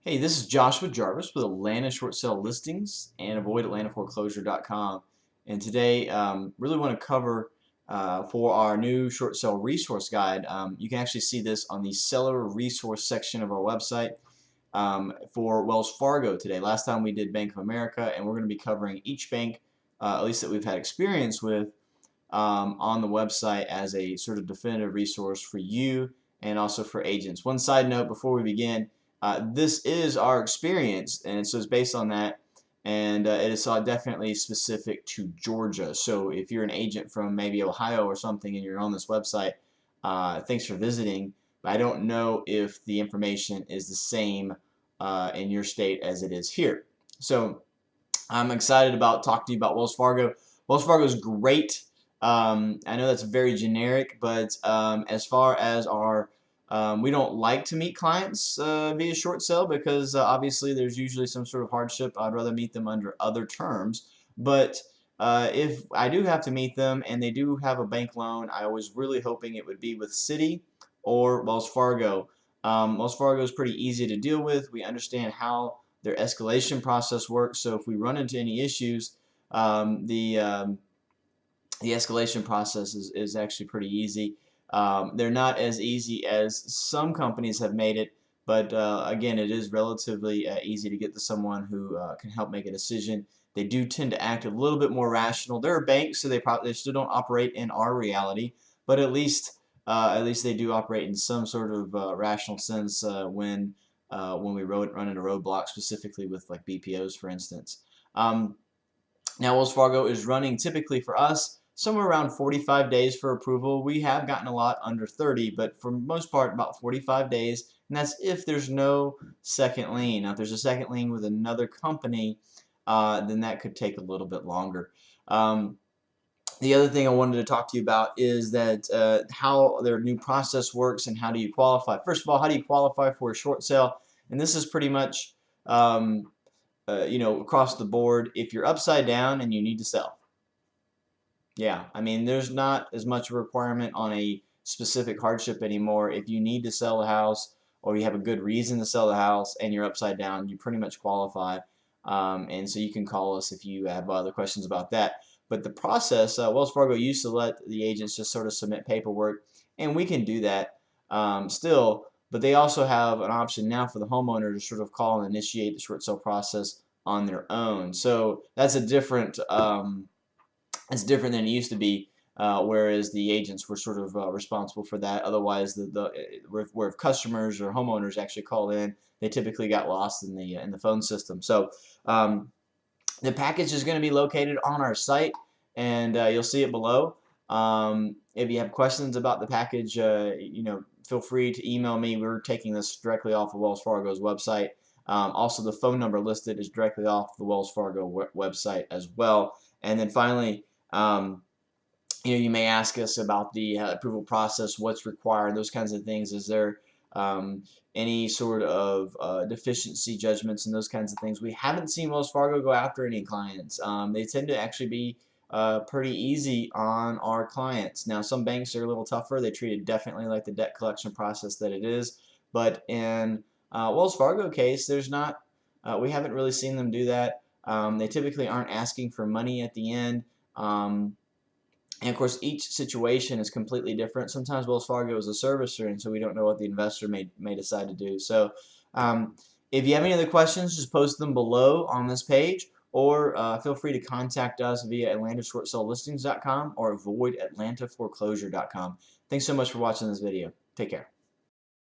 Hey, this is Josh with Jarvis with Atlanta Short Sale Listings and AvoidAtlantaForeclosure.com. And today, really want to cover for our new short sale resource guide. You can actually see this on the seller resource section of our website for Wells Fargo today. Last time we did Bank of America, and we're going to be covering each bank, at least that we've had experience with, on the website as a sort of definitive resource for you and also for agents. One side note before we begin. This is our experience, and so it's based on that, and it is definitely specific to Georgia. So if you're an agent from maybe Ohio or something and you're on this website, thanks for visiting. But I don't know if the information is the same in your state as it is here. So I'm excited about talking to you about Wells Fargo. Wells Fargo is great. I know that's very generic, but as far as our we don't like to meet clients via short sale because obviously there's usually some sort of hardship. I'd rather meet them under other terms. But if I do have to meet them and they do have a bank loan, I was really hoping it would be with Citi or Wells Fargo. Wells Fargo is pretty easy to deal with. We understand how their escalation process works. So if we run into any issues, the escalation process is actually pretty easy. They're not as easy as some companies have made it, but again, it is relatively easy to get to someone who can help make a decision. They do tend to act a little bit more rational. They're a bank, so they still don't operate in our reality, but at least they do operate in some sort of rational sense when we run into roadblocks, specifically with like BPOs, for instance. Now, Wells Fargo is running typically for us somewhere around 45 days for approval. We have gotten a lot under 30, but for the most part, about 45 days, and that's if there's no second lien. Now, if there's a second lien with another company, then that could take a little bit longer. The other thing I wanted to talk to you about is that how their new process works and how do you qualify. First of all, how do you qualify for a short sale? And this is pretty much across the board. If you're upside down and you need to sell, yeah, I mean, there's not as much a requirement on a specific hardship anymore. If you need to sell a house or you have a good reason to sell the house and you're upside down, you pretty much qualify. And so you can call us if you have other questions about that. But the process, Wells Fargo used to let the agents just sort of submit paperwork, and we can do that still. But they also have an option now for the homeowner to sort of call and initiate the short sale process on their own. So that's a different. It's different than it used to be, whereas the agents were sort of responsible for that. Otherwise, where if customers or homeowners actually called in, they typically got lost in the phone system. So the package is going to be located on our site, and you'll see it below. If you have questions about the package, feel free to email me. We're taking this directly off of Wells Fargo's website. Also, the phone number listed is directly off the Wells Fargo website as well. And then finally, you may ask us about the approval process, what's required, those kinds of things. Is there any sort of deficiency judgments and those kinds of things? We haven't seen Wells Fargo go after any clients. They tend to actually be pretty easy on our clients. Now, some banks are a little tougher. They treat it definitely like the debt collection process that it is. But in Wells Fargo case, there's not. We haven't really seen them do that. They typically aren't asking for money at the end. And of course, each situation is completely different. Sometimes Wells Fargo is a servicer, and so we don't know what the investor may decide to do. So if you have any other questions, just post them below on this page, or feel free to contact us via AtlantaShortSaleListings.com or AvoidAtlantaForeclosure.com. Thanks so much for watching this video. Take care.